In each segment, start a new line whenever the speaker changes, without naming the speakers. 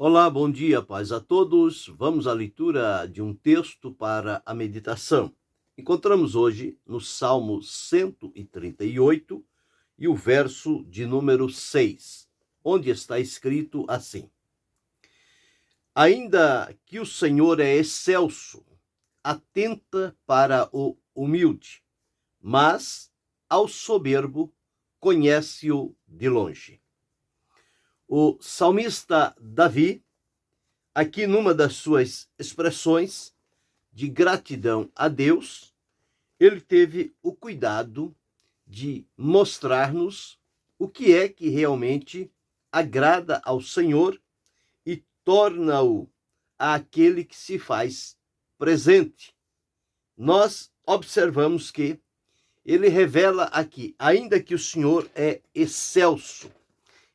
Olá, bom dia, paz a todos. Vamos à leitura de um texto para a meditação. Encontramos hoje no Salmo 138 e o verso de número 6, onde está escrito assim: Ainda que o Senhor é excelso, atenta para o humilde, mas ao soberbo conhece-o de longe. O salmista Davi, aqui numa das suas expressões de gratidão a Deus, ele teve o cuidado de mostrar-nos o que é que realmente agrada ao Senhor e torna-o aquele que se faz presente. Nós observamos que ele revela aqui, ainda que o Senhor é excelso.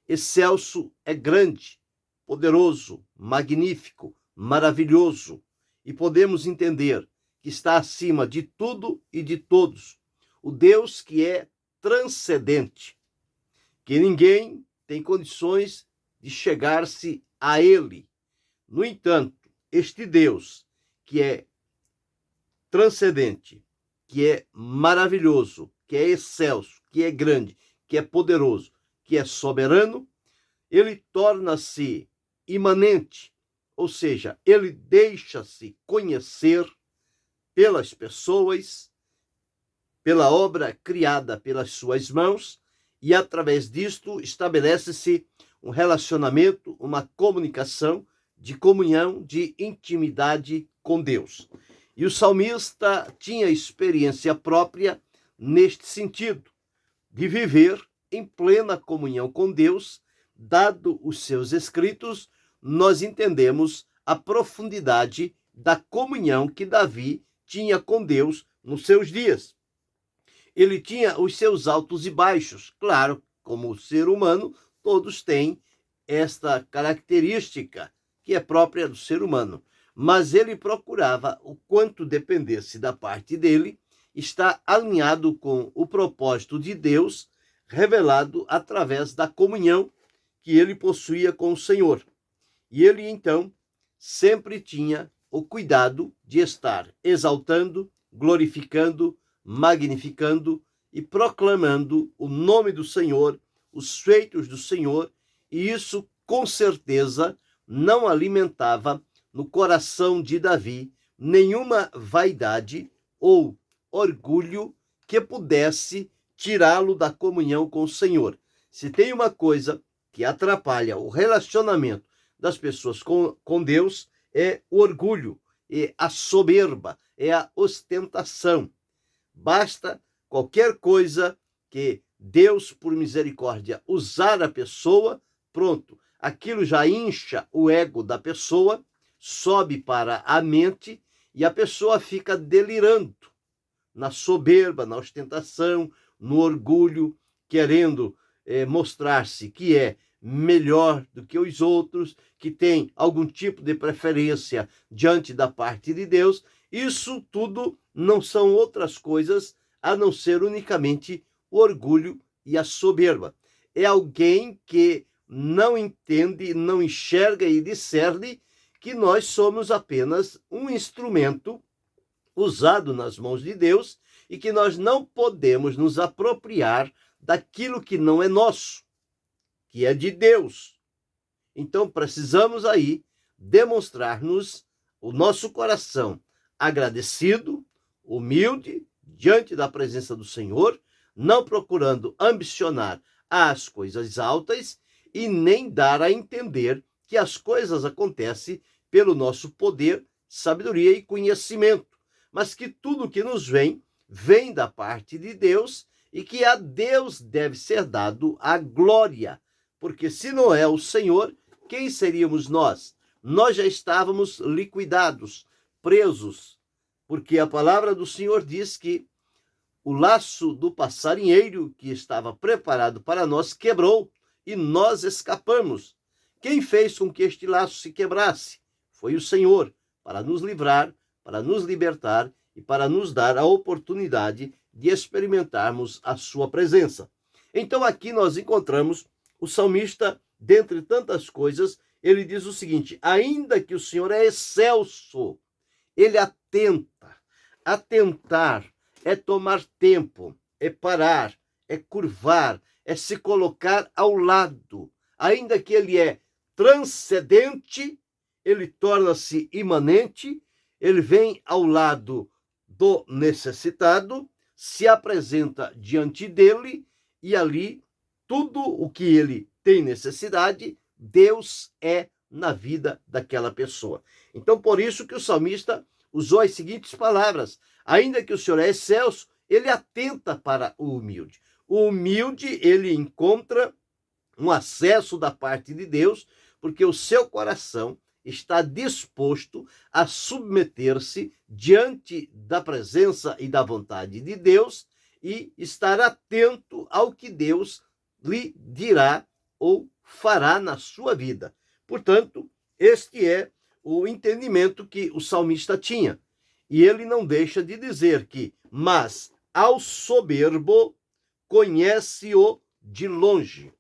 Excelso é grande, poderoso, magnífico, maravilhoso, e podemos entender que está acima de tudo e de todos. O Deus que é transcendente, que ninguém tem condições de chegar-se a ele. No entanto, este Deus que é transcendente, que é maravilhoso, que é excelso, que é grande, que é poderoso, que é soberano, ele torna-se imanente, ou seja, ele deixa-se conhecer pelas pessoas, pela obra criada pelas suas mãos, e através disto estabelece-se um relacionamento, uma comunicação de comunhão, de intimidade com Deus. E o salmista tinha experiência própria neste sentido, de viver em plena comunhão com Deus. Dado os seus escritos, nós entendemos a profundidade da comunhão que Davi tinha com Deus nos seus dias. Ele tinha os seus altos e baixos. Claro, como ser humano, todos têm esta característica que é própria do ser humano. Mas ele procurava, o quanto dependesse da parte dele, estar alinhado com o propósito de Deus, revelado através da comunhão que ele possuía com o Senhor. E ele, então, sempre tinha o cuidado de estar exaltando, glorificando, magnificando e proclamando o nome do Senhor, os feitos do Senhor, e isso, com certeza, não alimentava no coração de Davi nenhuma vaidade ou orgulho que pudesse tirá-lo da comunhão com o Senhor. Se tem uma coisa que atrapalha o relacionamento das pessoas com Deus, é o orgulho, é a soberba, é a ostentação. Basta qualquer coisa que Deus, por misericórdia, usar a pessoa, pronto, aquilo já incha o ego da pessoa, sobe para a mente e a pessoa fica delirando na soberba, na ostentação, no orgulho, querendo mostrar-se que é melhor do que os outros, que tem algum tipo de preferência diante da parte de Deus. Isso tudo não são outras coisas a não ser unicamente o orgulho e a soberba. É alguém que não entende, não enxerga e discerne que nós somos apenas um instrumento usado nas mãos de Deus e que nós não podemos nos apropriar daquilo que não é nosso, que é de Deus. Então precisamos aí demonstrar-nos o nosso coração agradecido, humilde, diante da presença do Senhor, não procurando ambicionar as coisas altas e nem dar a entender que as coisas acontecem pelo nosso poder, sabedoria e conhecimento, mas que tudo que nos vem, vem da parte de Deus e que a Deus deve ser dado a glória, porque se não é o Senhor, quem seríamos nós? Nós já estávamos liquidados, presos, porque a palavra do Senhor diz que o laço do passarinheiro que estava preparado para nós quebrou e nós escapamos. Quem fez com que este laço se quebrasse? Foi o Senhor, para nos livrar, para nos libertar e para nos dar a oportunidade de experimentarmos a sua presença. Então aqui nós encontramos o salmista, dentre tantas coisas, ele diz o seguinte: ainda que o Senhor é excelso, ele atenta. Atentar é tomar tempo, é parar, é curvar, é se colocar ao lado. Ainda que ele é transcendente, ele torna-se imanente, ele vem ao lado do necessitado, se apresenta diante dele e ali tudo o que ele tem necessidade, Deus é na vida daquela pessoa. Então, por isso que o salmista usou as seguintes palavras: ainda que o Senhor é excelso, ele atenta para o humilde. O humilde, ele encontra um acesso da parte de Deus, porque o seu coração está disposto a submeter-se diante da presença e da vontade de Deus e estar atento ao que Deus lhe dirá ou fará na sua vida. Portanto, este é o entendimento que o salmista tinha. E ele não deixa de dizer que, mas ao soberbo conhece-o de longe.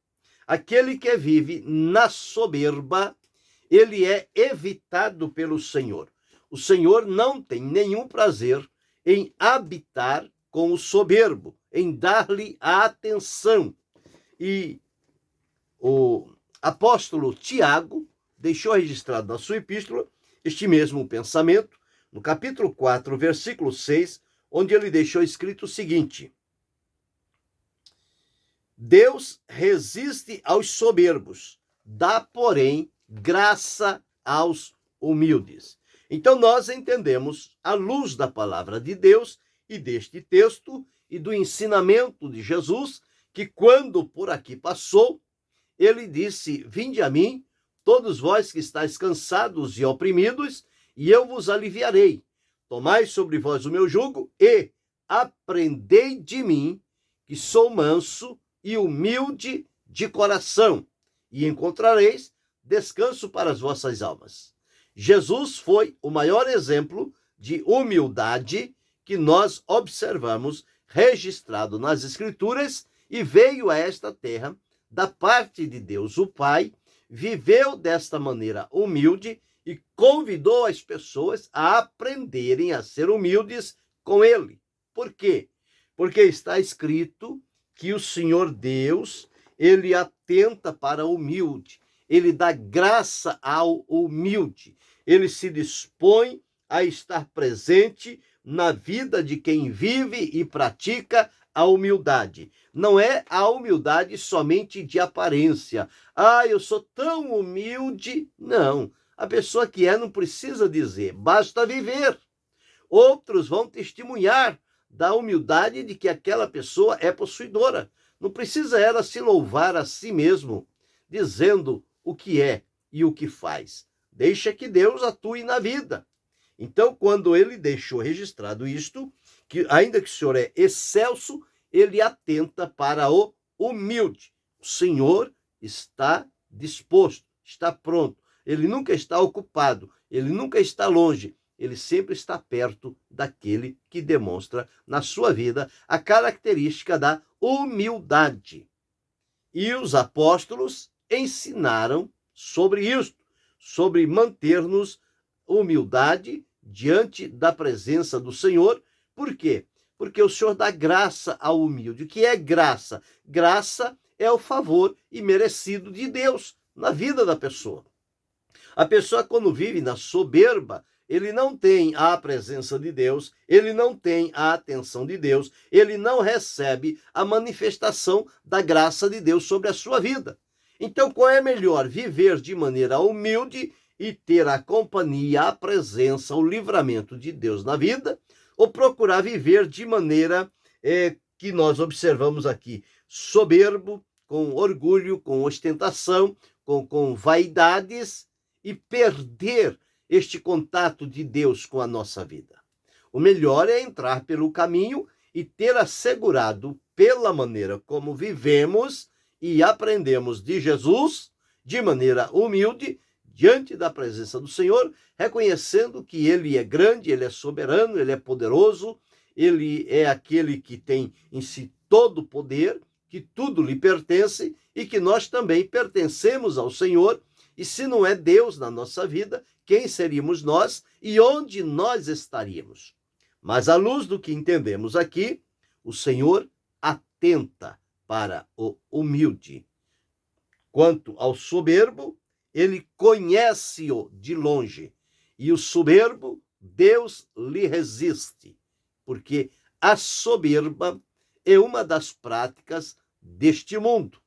Aquele que vive na soberba, ele é evitado pelo Senhor. O Senhor não tem nenhum prazer em habitar com o soberbo, em dar-lhe a atenção. E o apóstolo Tiago deixou registrado na sua epístola este mesmo pensamento, no capítulo 4, versículo 6, onde ele deixou escrito o seguinte: Deus resiste aos soberbos, dá, porém, graça aos humildes. Então nós entendemos, à luz da palavra de Deus e deste texto e do ensinamento de Jesus, que quando por aqui passou, ele disse: vinde a mim, todos vós que estáis cansados e oprimidos, e eu vos aliviarei. Tomai sobre vós o meu jugo e aprendei de mim, que sou manso e humilde de coração, e encontrareis descanso para as vossas almas. Jesus foi o maior exemplo de humildade que nós observamos registrado nas Escrituras e veio a esta terra da parte de Deus, o Pai, viveu desta maneira humilde e convidou as pessoas a aprenderem a ser humildes com ele. Por quê? Porque está escrito que o Senhor Deus, ele atenta para o humilde, ele dá graça ao humilde, ele se dispõe a estar presente na vida de quem vive e pratica a humildade. Não é a humildade somente de aparência. Ah, eu sou tão humilde. Não. A pessoa que é não precisa dizer, basta viver. Outros vão testemunhar da humildade de que aquela pessoa é possuidora. Não precisa ela se louvar a si mesmo, dizendo o que é e o que faz. Deixa que Deus atue na vida. Então, quando ele deixou registrado isto, que ainda que o Senhor é excelso, ele atenta para o humilde. O Senhor está disposto, está pronto. Ele nunca está ocupado, ele nunca está longe. Ele sempre está perto daquele que demonstra na sua vida a característica da humildade. E os apóstolos ensinaram sobre isto, sobre manter-nos humildade diante da presença do Senhor. Por quê? Porque o Senhor dá graça ao humilde. O que é graça? Graça é o favor imerecido de Deus na vida da pessoa. A pessoa, quando vive na soberba, ele não tem a presença de Deus, ele não tem a atenção de Deus, ele não recebe a manifestação da graça de Deus sobre a sua vida. Então, qual é melhor? Viver de maneira humilde e ter a companhia, a presença, o livramento de Deus na vida, ou procurar viver de maneira que nós observamos aqui, soberbo, com orgulho, com ostentação, com vaidades, e perder este contato de Deus com a nossa vida. O melhor é entrar pelo caminho e ter assegurado, pela maneira como vivemos e aprendemos de Jesus, de maneira humilde, diante da presença do Senhor, reconhecendo que ele é grande, ele é soberano, ele é poderoso, ele é aquele que tem em si todo o poder, que tudo lhe pertence e que nós também pertencemos ao Senhor E se não é Deus na nossa vida, quem seríamos nós e onde nós estaríamos? Mas à luz do que entendemos aqui, o Senhor atenta para o humilde. Quanto ao soberbo, ele conhece-o de longe. E o soberbo, Deus lhe resiste, porque a soberba é uma das práticas deste mundo.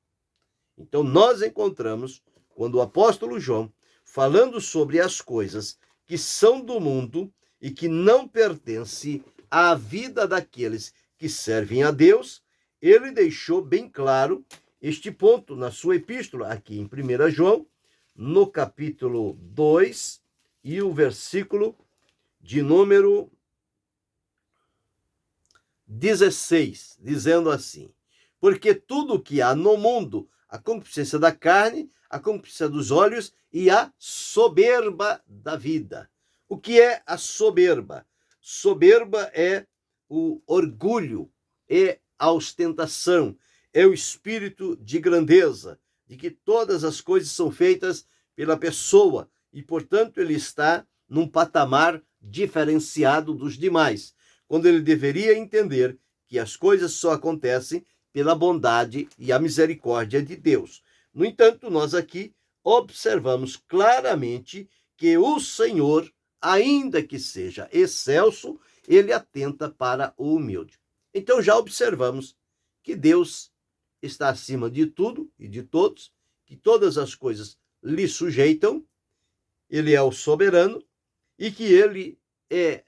Então, nós encontramos, quando o apóstolo João, falando sobre as coisas que são do mundo e que não pertencem à vida daqueles que servem a Deus, ele deixou bem claro este ponto na sua epístola, aqui em 1 João, no capítulo 2, e o versículo de número 16, dizendo assim: porque tudo que há no mundo, a concupiscência da carne, a concupiscência dos olhos e a soberba da vida. O que é a soberba? Soberba é o orgulho, é a ostentação, é o espírito de grandeza, de que todas as coisas são feitas pela pessoa e, portanto, ele está num patamar diferenciado dos demais, quando ele deveria entender que as coisas só acontecem pela bondade e a misericórdia de Deus. No entanto, nós aqui observamos claramente que o Senhor, ainda que seja excelso, ele atenta para o humilde. Então já observamos que Deus está acima de tudo e de todos, que todas as coisas lhe sujeitam, ele é o soberano e que ele é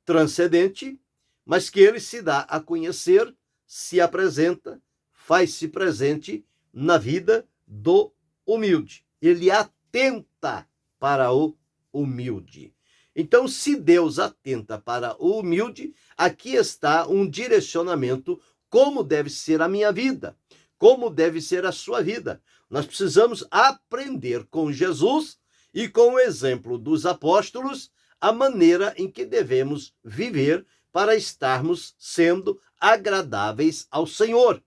transcendente, mas que ele se dá a conhecer, se apresenta, faz-se presente na vida do humilde. Ele atenta para o humilde. Então, se Deus atenta para o humilde, aqui está um direcionamento como deve ser a minha vida, como deve ser a sua vida. Nós precisamos aprender com Jesus e com o exemplo dos apóstolos a maneira em que devemos viver para estarmos sendo agradáveis ao Senhor.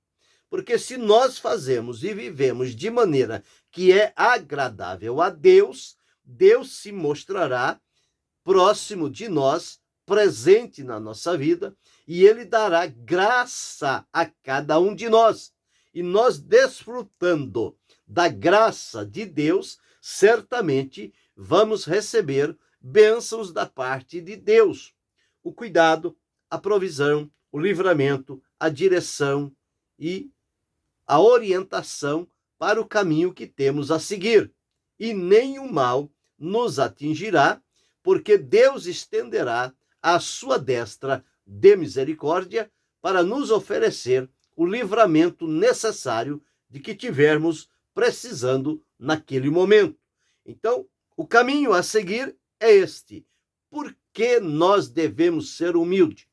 Porque se nós fazemos e vivemos de maneira que é agradável a Deus, Deus se mostrará próximo de nós, presente na nossa vida, e ele dará graça a cada um de nós. E nós, desfrutando da graça de Deus, certamente vamos receber bênçãos da parte de Deus. O cuidado, a provisão, o livramento, a direção e a orientação para o caminho que temos a seguir. E nenhum mal nos atingirá, porque Deus estenderá a sua destra de misericórdia para nos oferecer o livramento necessário de que tivermos precisando naquele momento. Então, o caminho a seguir é este. Por que nós devemos ser humildes?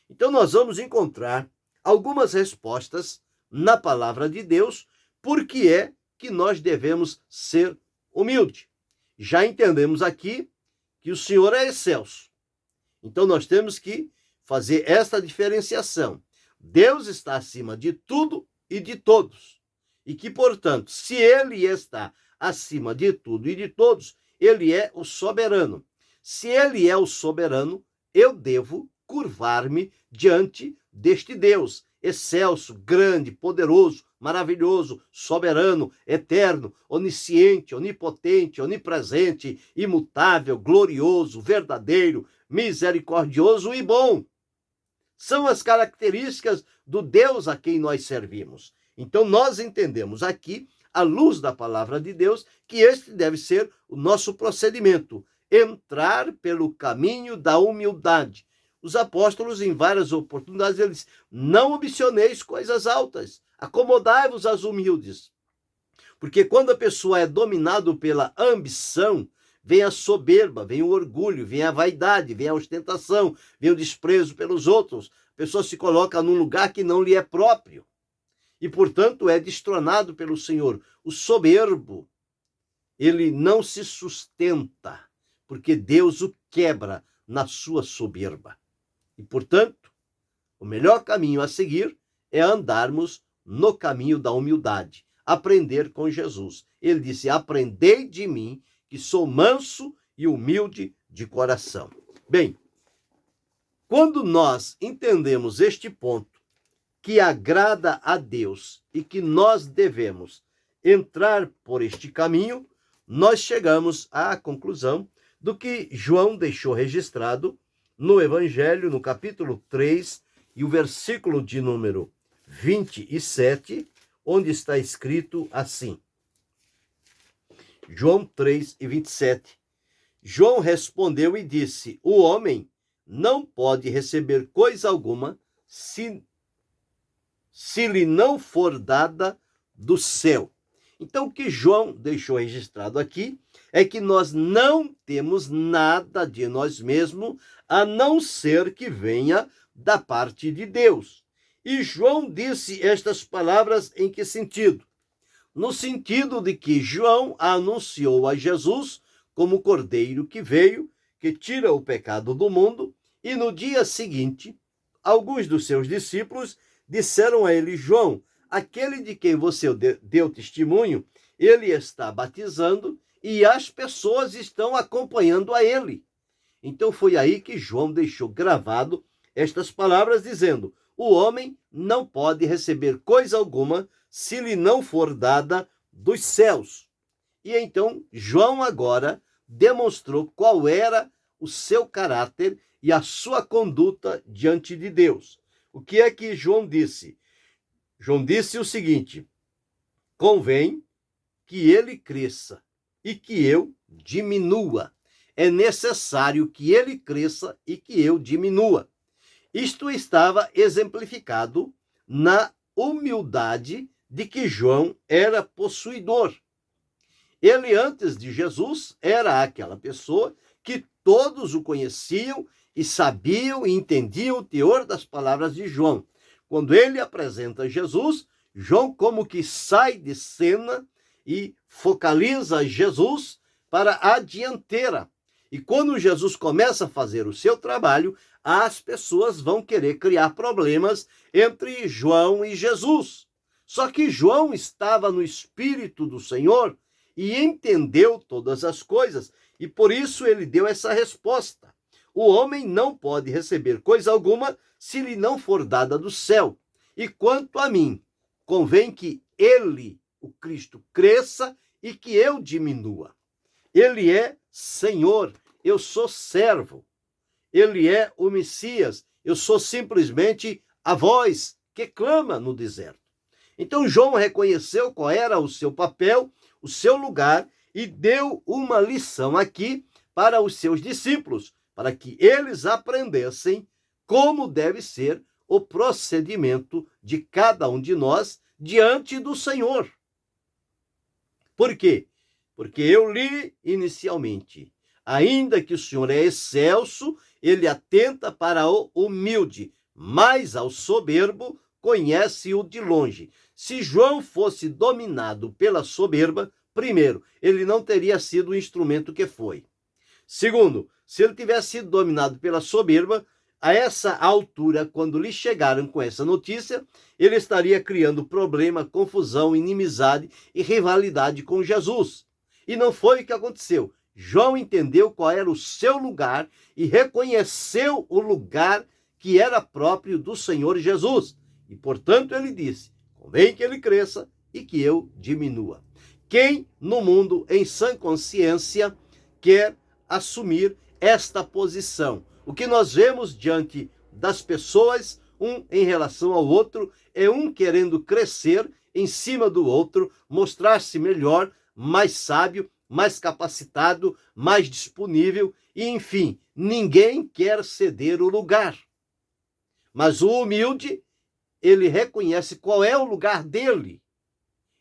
Então, nós vamos encontrar algumas respostas na palavra de Deus, por que é que nós devemos ser humildes. Já entendemos aqui que o Senhor é excelso. Então, nós temos que fazer esta diferenciação. Deus está acima de tudo e de todos. E que, portanto, se ele está acima de tudo e de todos, ele é o soberano. Se ele é o soberano, eu devo curvar-me diante deste Deus, excelso, grande, poderoso, maravilhoso, soberano, eterno, onisciente, onipotente, onipresente, imutável, glorioso, verdadeiro, misericordioso e bom. São as características do Deus a quem nós servimos. Então, nós entendemos aqui, à luz da palavra de Deus, que este deve ser o nosso procedimento: entrar pelo caminho da humildade. Os apóstolos, em várias oportunidades, eles dizem: não ambicioneis coisas altas, acomodai-vos às humildes. Porque quando a pessoa é dominada pela ambição, vem a soberba, vem o orgulho, vem a vaidade, vem a ostentação, vem o desprezo pelos outros. A pessoa se coloca num lugar que não lhe é próprio. E, portanto, é destronado pelo Senhor. O soberbo, ele não se sustenta, porque Deus o quebra na sua soberba. E, portanto, o melhor caminho a seguir é andarmos no caminho da humildade. aprender com Jesus. Ele disse: aprendei de mim, que sou manso e humilde de coração. Bem, quando nós entendemos este ponto, que agrada a Deus e que nós devemos entrar por este caminho, nós chegamos à conclusão do que João deixou registrado no Evangelho, no capítulo 3, e o versículo de número 27, onde está escrito assim. João 3 e 27. João respondeu e disse: o homem não pode receber coisa alguma se lhe não for dada do céu. Então, o que João deixou registrado aqui é que nós não temos nada de nós mesmos, a não ser que venha da parte de Deus. E João disse estas palavras em que sentido? No sentido de que João anunciou a Jesus como o Cordeiro que veio, que tira o pecado do mundo, e no dia seguinte, alguns dos seus discípulos disseram a ele: João, aquele de quem você deu testemunho, ele está batizando e as pessoas estão acompanhando a ele. Então foi aí que João deixou gravado estas palavras, dizendo: o homem não pode receber coisa alguma se lhe não for dada dos céus. E então João agora demonstrou qual era o seu caráter e a sua conduta diante de Deus. O que é que João disse? João disse o seguinte: convém que ele cresça e que eu diminua. É necessário que ele cresça e que eu diminua. Isto estava exemplificado na humildade de que João era possuidor. Ele, antes de Jesus, era aquela pessoa que todos o conheciam e sabiam e entendiam o teor das palavras de João. Quando ele apresenta Jesus, João como que sai de cena e focaliza Jesus para a dianteira. E quando Jesus começa a fazer o seu trabalho, as pessoas vão querer criar problemas entre João e Jesus. Só que João estava no Espírito do Senhor e entendeu todas as coisas, e por isso ele deu essa resposta. O homem não pode receber coisa alguma se lhe não for dada do céu. E quanto a mim, convém que ele, o Cristo, cresça e que eu diminua. Ele é Senhor, eu sou servo. Ele é o Messias, eu sou simplesmente a voz que clama no deserto. Então João reconheceu qual era o seu papel, o seu lugar, e deu uma lição aqui para os seus discípulos, para que eles aprendessem como deve ser o procedimento de cada um de nós diante do Senhor. Por quê? Porque eu li inicialmente, ainda que o Senhor é excelso, ele atenta para o humilde, mas ao soberbo conhece-o de longe. Se João fosse dominado pela soberba, primeiro, ele não teria sido o instrumento que foi. Segundo, se ele tivesse sido dominado pela soberba, a essa altura, quando lhe chegaram com essa notícia, ele estaria criando problema, confusão, inimizade e rivalidade com Jesus. E não foi o que aconteceu. João entendeu qual era o seu lugar e reconheceu o lugar que era próprio do Senhor Jesus. E, portanto, ele disse: convém que ele cresça e que eu diminua. Quem no mundo, em sã consciência, quer assumir esta posição? O que nós vemos diante das pessoas, um em relação ao outro, é um querendo crescer em cima do outro, mostrar-se melhor, mais sábio, mais capacitado, mais disponível, e enfim, ninguém quer ceder o lugar. Mas o humilde, ele reconhece qual é o lugar dele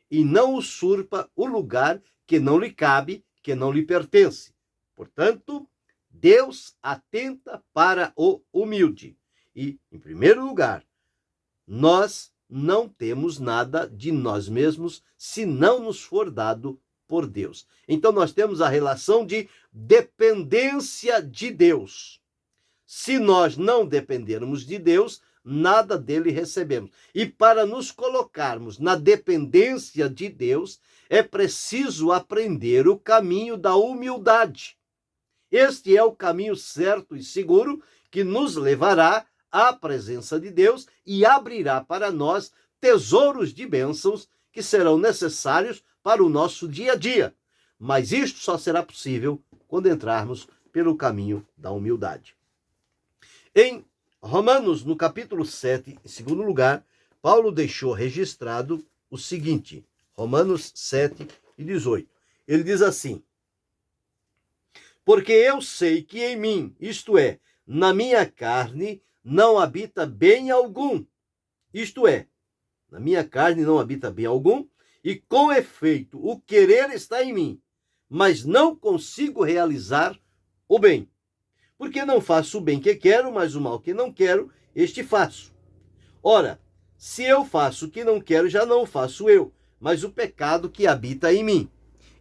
e não usurpa o lugar que não lhe cabe, que não lhe pertence. Portanto, Deus atenta para o humilde. E, em primeiro lugar, nós não temos nada de nós mesmos se não nos for dado por Deus. Então, nós temos a relação de dependência de Deus. Se nós não dependermos de Deus, nada dele recebemos. E para nos colocarmos na dependência de Deus, é preciso aprender o caminho da humildade. Este é o caminho certo e seguro que nos levará à presença de Deus e abrirá para nós tesouros de bênçãos que serão necessários para o nosso dia a dia. Mas isto só será possível quando entrarmos pelo caminho da humildade. Em Romanos, no capítulo 7, em segundo lugar, Paulo deixou registrado o seguinte, Romanos 7 e 18. Ele diz assim: porque eu sei que em mim, isto é, na minha carne, não habita bem algum. Isto é, na minha carne não habita bem algum, e com efeito o querer está em mim, mas não consigo realizar o bem. Porque não faço o bem que quero, mas o mal que não quero, este faço. Ora, se eu faço o que não quero, já não faço eu, mas o pecado que habita em mim.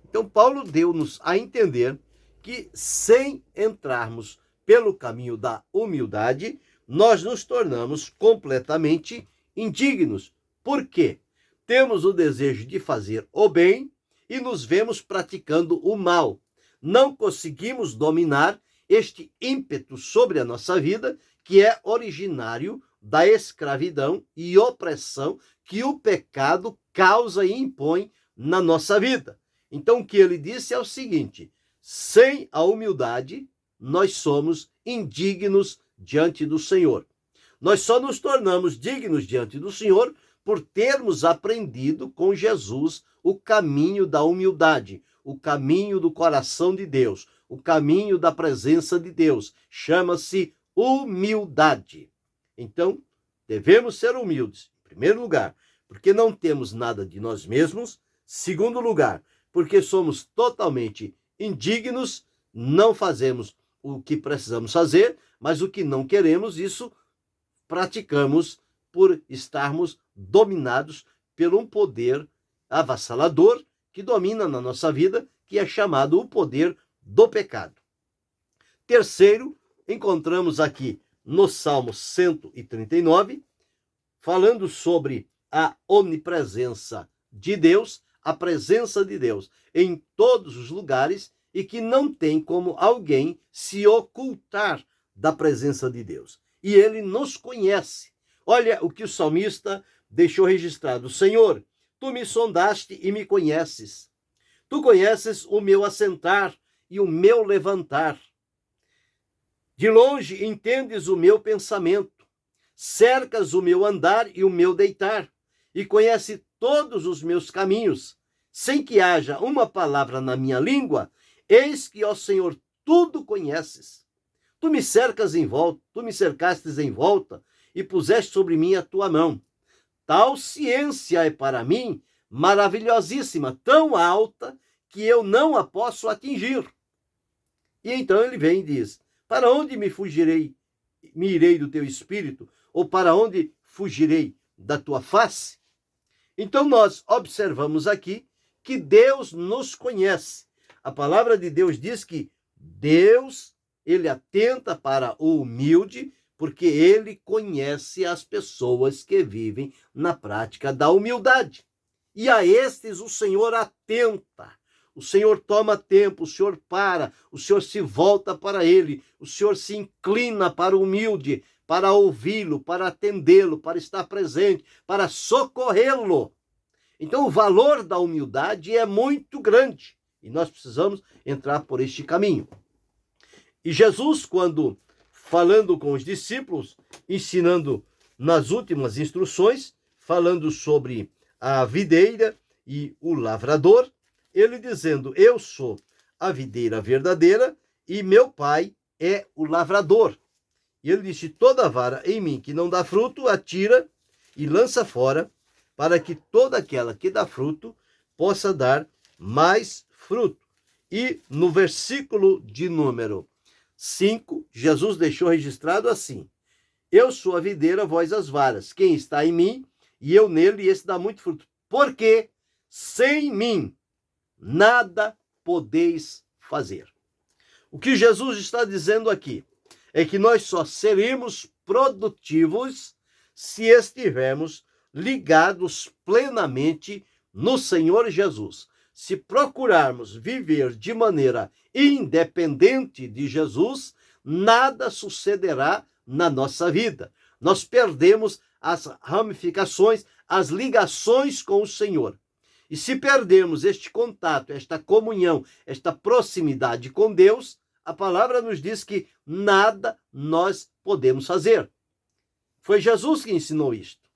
Então, Paulo deu-nos a entender que, sem entrarmos pelo caminho da humildade, nós nos tornamos completamente indignos. Por quê? Temos o desejo de fazer o bem e nos vemos praticando o mal. Não conseguimos dominar este ímpeto sobre a nossa vida, que é originário da escravidão e opressão que o pecado causa e impõe na nossa vida. Então, o que ele disse é o seguinte: sem a humildade, nós somos indignos diante do Senhor. Nós só nos tornamos dignos diante do Senhor por termos aprendido com Jesus o caminho da humildade, o caminho do coração de Deus, o caminho da presença de Deus. Chama-se humildade. Então, devemos ser humildes, em primeiro lugar, porque não temos nada de nós mesmos. Segundo lugar, porque somos totalmente indignos, não fazemos o que precisamos fazer, mas o que não queremos, isso praticamos por estarmos dominados por um poder avassalador que domina na nossa vida, que é chamado o poder do pecado. Terceiro, encontramos aqui no Salmo 139, falando sobre a onipresença de Deus, a presença de Deus em todos os lugares e que não tem como alguém se ocultar da presença de Deus. E ele nos conhece. Olha o que o salmista deixou registrado: Senhor, tu me sondaste e me conheces. Tu conheces o meu assentar e o meu levantar. De longe entendes o meu pensamento, cercas o meu andar e o meu deitar, e conhece todos os meus caminhos. Sem que haja uma palavra na minha língua, eis que, ó Senhor, tudo conheces. Tu me cercas em volta, tu me cercastes em volta, e puseste sobre mim a tua mão. Tal ciência é para mim maravilhosíssima, tão alta, que eu não a posso atingir. E então ele vem e diz: para onde me fugirei? Me irei do teu espírito? Ou para onde fugirei da tua face? Então nós observamos aqui que Deus nos conhece. A palavra de Deus diz que Deus, ele atenta para o humilde, porque ele conhece as pessoas que vivem na prática da humildade. E a estes o Senhor atenta. O Senhor toma tempo, o Senhor para, o Senhor se volta para ele, o Senhor se inclina para o humilde, para ouvi-lo, para atendê-lo, para estar presente, para socorrê-lo. Então o valor da humildade é muito grande e nós precisamos entrar por este caminho. E Jesus, quando falando com os discípulos, ensinando nas últimas instruções, falando sobre a videira e o lavrador, ele dizendo: eu sou a videira verdadeira e meu pai é o lavrador. E ele disse: toda vara em mim que não dá fruto, atira e lança fora, para que toda aquela que dá fruto possa dar mais fruto. E no versículo de número 5, Jesus deixou registrado assim: eu sou a videira, vós as varas. Quem está em mim e eu nele, esse dá muito fruto. Porque sem mim nada podeis fazer. O que Jesus está dizendo aqui é que nós só seremos produtivos se estivermos ligados plenamente no Senhor Jesus. Se procurarmos viver de maneira independente de Jesus, nada sucederá na nossa vida. Nós perdemos as ramificações, as ligações com o Senhor. E se perdermos este contato, esta comunhão, esta proximidade com Deus, a palavra nos diz que nada nós podemos fazer. Foi Jesus que ensinou isto.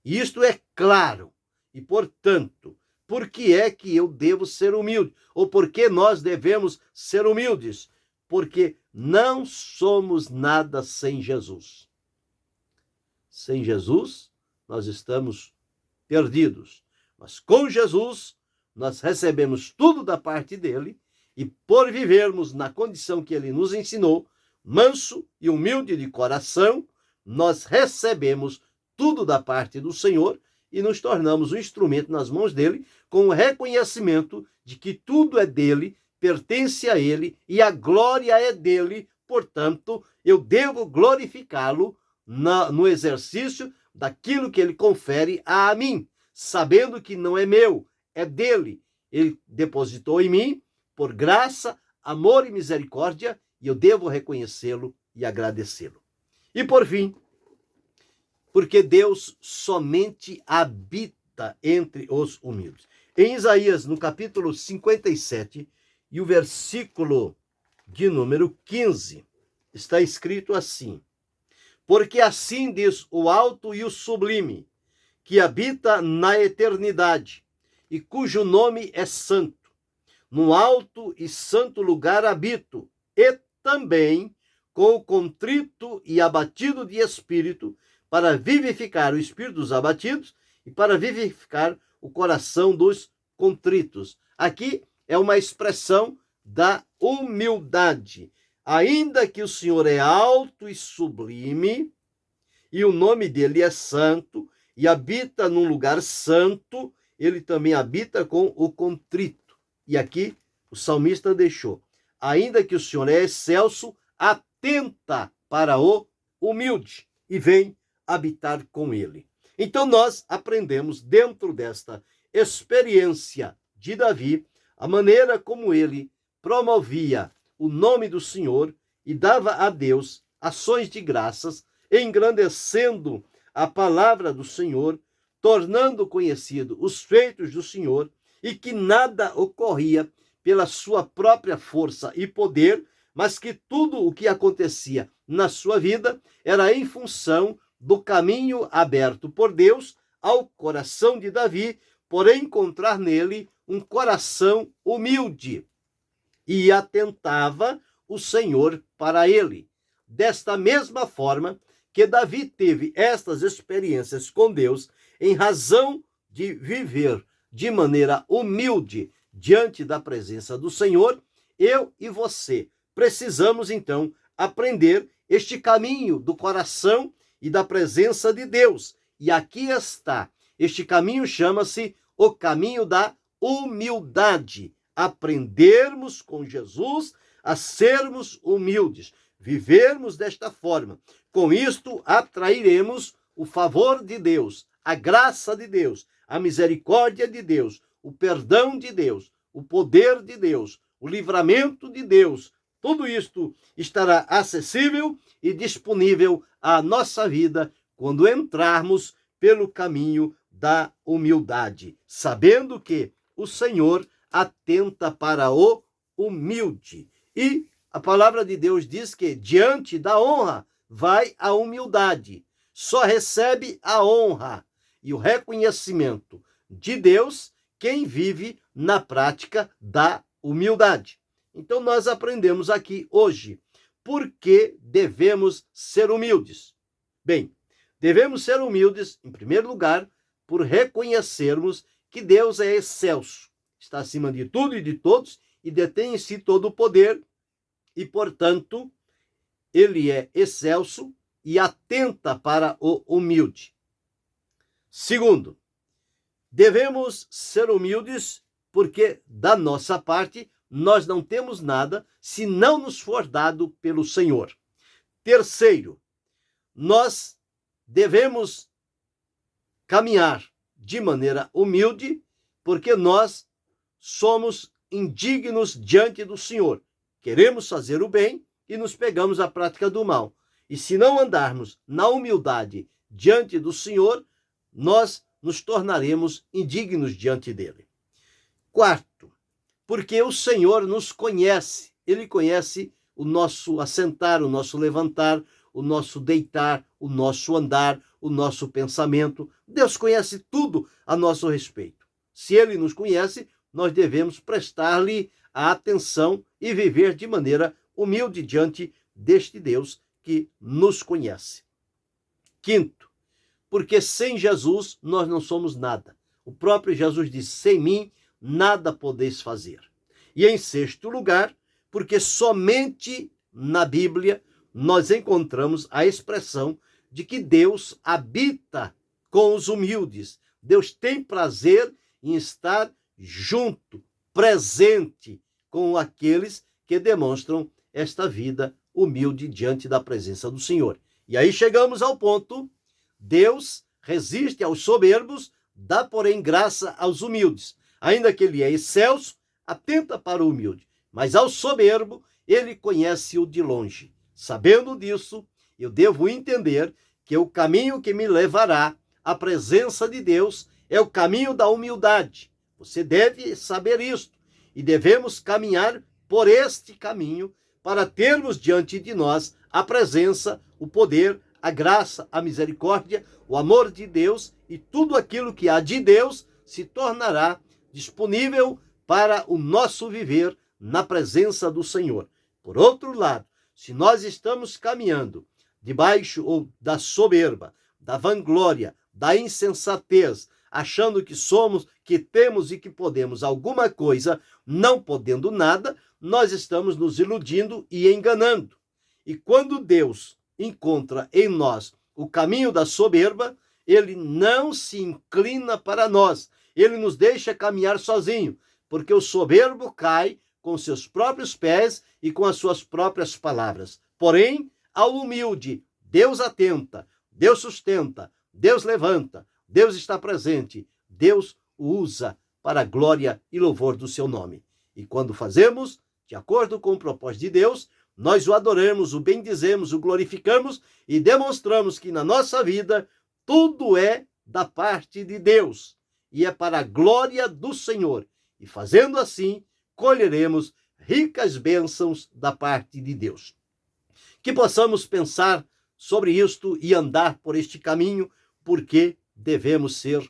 E isto é claro. E, portanto, por que é que eu devo ser humilde? Ou por que nós devemos ser humildes? Porque não somos nada sem Jesus. Sem Jesus, nós estamos perdidos. Mas com Jesus, nós recebemos tudo da parte dele, e por vivermos na condição que ele nos ensinou, manso e humilde de coração, nós recebemos tudo da parte do Senhor e nos tornamos um instrumento nas mãos dele, com o reconhecimento de que tudo é dele, pertence a ele e a glória é dele. Portanto, eu devo glorificá-lo no exercício daquilo que ele confere a mim, sabendo que não é meu, é dele. Ele depositou em mim por graça, amor e misericórdia, e eu devo reconhecê-lo e agradecê-lo. E por fim, porque Deus somente habita entre os humildes. Em Isaías, no capítulo 57, e o versículo de número 15, está escrito assim: porque assim diz o alto e o sublime, que habita na eternidade, e cujo nome é santo. No alto e santo lugar habito, e também com o contrito e abatido de espírito, para vivificar o espírito dos abatidos e para vivificar o coração dos contritos. Aqui é uma expressão da humildade. Ainda que o Senhor é alto e sublime, e o nome dele é santo, e habita num lugar santo, ele também habita com o contrito. E aqui o salmista deixou: ainda que o Senhor é excelso, atenta para o humilde e vem habitar com ele. Então nós aprendemos dentro desta experiência de Davi a maneira como ele promovia o nome do Senhor e dava a Deus ações de graças, engrandecendo a palavra do Senhor, tornando conhecido os feitos do Senhor, e que nada ocorria pela sua própria força e poder, mas que tudo o que acontecia na sua vida era em função do caminho aberto por Deus ao coração de Davi, por encontrar nele um coração humilde, e atentava o Senhor para ele. Desta mesma forma que Davi teve estas experiências com Deus, em razão de viver de maneira humilde diante da presença do Senhor, eu e você precisamos então aprender este caminho do coração e da presença de Deus. E aqui está. Este caminho chama-se o caminho da humildade. Aprendermos com Jesus a sermos humildes, vivermos desta forma. Com isto, atrairemos o favor de Deus, a graça de Deus, a misericórdia de Deus, o perdão de Deus, o poder de Deus, o livramento de Deus. Tudo isto estará acessível e disponível à nossa vida quando entrarmos pelo caminho da humildade, sabendo que o Senhor atenta para o humilde. E a palavra de Deus diz que diante da honra vai a humildade. Só recebe a honra e o reconhecimento de Deus quem vive na prática da humildade. Então nós aprendemos aqui hoje por que devemos ser humildes. Bem, devemos ser humildes, em primeiro lugar, por reconhecermos que Deus é excelso, está acima de tudo e de todos e detém em si todo o poder e, portanto, ele é excelso e atenta para o humilde. Segundo, devemos ser humildes porque, da nossa parte, nós não temos nada se não nos for dado pelo Senhor. Terceiro, nós devemos caminhar de maneira humilde, porque nós somos indignos diante do Senhor. Queremos fazer o bem e nos pegamos à prática do mal. E se não andarmos na humildade diante do Senhor, nós nos tornaremos indignos diante dele. Quarto, porque o Senhor nos conhece. Ele conhece o nosso assentar, o nosso levantar, o nosso deitar, o nosso andar, o nosso pensamento. Deus conhece tudo a nosso respeito. Se ele nos conhece, nós devemos prestar-lhe a atenção e viver de maneira humilde diante deste Deus que nos conhece. Quinto, porque sem Jesus nós não somos nada. O próprio Jesus disse: sem mim nada podeis fazer. E em sexto lugar, porque somente na Bíblia nós encontramos a expressão de que Deus habita com os humildes. Deus tem prazer em estar junto, presente com aqueles que demonstram esta vida humilde diante da presença do Senhor. E aí chegamos ao ponto: Deus resiste aos soberbos, dá, porém, graça aos humildes. Ainda que ele é excelso, atenta para o humilde, mas ao soberbo ele conhece-o de longe. Sabendo disso, eu devo entender que o caminho que me levará à presença de Deus é o caminho da humildade. Você deve saber isto, e devemos caminhar por este caminho para termos diante de nós a presença, o poder, a graça, a misericórdia, o amor de Deus, e tudo aquilo que há de Deus se tornará disponível para o nosso viver na presença do Senhor. Por outro lado, se nós estamos caminhando debaixo ou da soberba, da vanglória, da insensatez, achando que somos, que temos e que podemos alguma coisa, não podendo nada, nós estamos nos iludindo e enganando. E quando Deus encontra em nós o caminho da soberba, ele não se inclina para nós, ele nos deixa caminhar sozinho, porque o soberbo cai com seus próprios pés e com as suas próprias palavras. Porém, ao humilde, Deus atenta, Deus sustenta, Deus levanta, Deus está presente, Deus o usa para a glória e louvor do seu nome. E quando fazemos, de acordo com o propósito de Deus, nós o adoramos, o bendizemos, o glorificamos e demonstramos que na nossa vida tudo é da parte de Deus e é para a glória do Senhor. E fazendo assim, colheremos ricas bênçãos da parte de Deus. Que possamos pensar sobre isto e andar por este caminho, porque devemos ser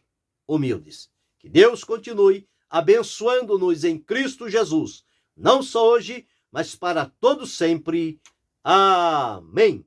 humildes. Que Deus continue abençoando-nos em Cristo Jesus, não só hoje, mas para todo sempre. Amém.